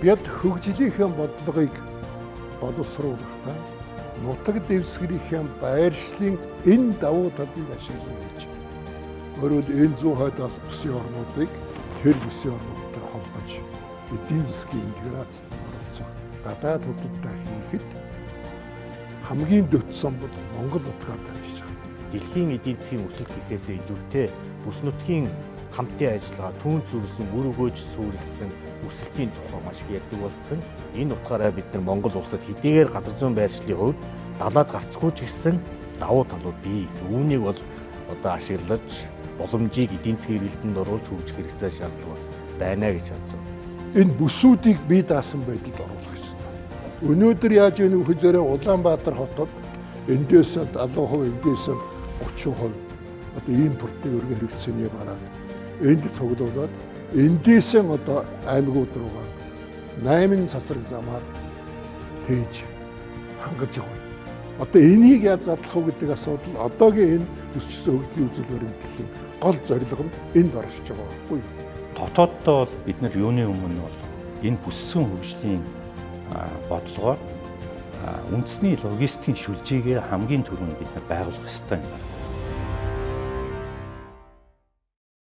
Бид хөгжлийнхээ бодлогыг боловсруулахдаа нутаг дэвсгэрийн байршлын энэ давуу талыг ашиглан гэж. Өөрөөр энэ 100 хойдоос бүсийн орнуудыг тэр бүсийн орнуудтай холбож эдийн засгийн интеграцид оролцох гадаад худалдаа хийхэд хамгийн дөтсөн бол Монгол утгаар дамжиж байгаа. Дэлхийн эдийн засгийн өсөлт гэхээс илүүтэй бүс нутгийн хамтын ажиллагаа түүн зүрсэн үр өгөөж сүрэлсэн өсөлтийн тухай маш их ярьдаг болсон. Энэ утгаараа бид нар Монгол улсад хэдийгээр газар зүйн байршлын хувьд далаад гарцгүй ч гэсэн давуу талууд бий. Үүнийг бол одоо ашиглаж боломжийг эдийн засгийн эргэлтэнд оруулж хөгжих хэрэгцээ шаардлага бас байна гэж бодож байна. Энэ бүсүүдийг бие даасан байдалд оруулах ёстой. Өнөөдөр яаж ийм хөлөөрөө Улаанбаатар хотод эндээс 70%, эндээс 30% одоо импортын өргөн хэрэгцээний бараг энд цуглуулад эндээс одоо аймагуд руугаа 8 цацраг замаар тээж хангаж явна. Одоо энийг яаж задлах вэ гэдэг асуудал одоогийн энэ өсчихсөн хөгжлийн үзэл баримтлалын гол зорилго нь энд оршиж байгаа байхгүй юу? Дотооддоо бол бид нар юуны өмнө бол энэ бүссэн хөгжлийн бодлогоор үндэсний логистикийн шүлжээгээ хамгийн түрүүнд бид нар байгуулах ёстой юм байна.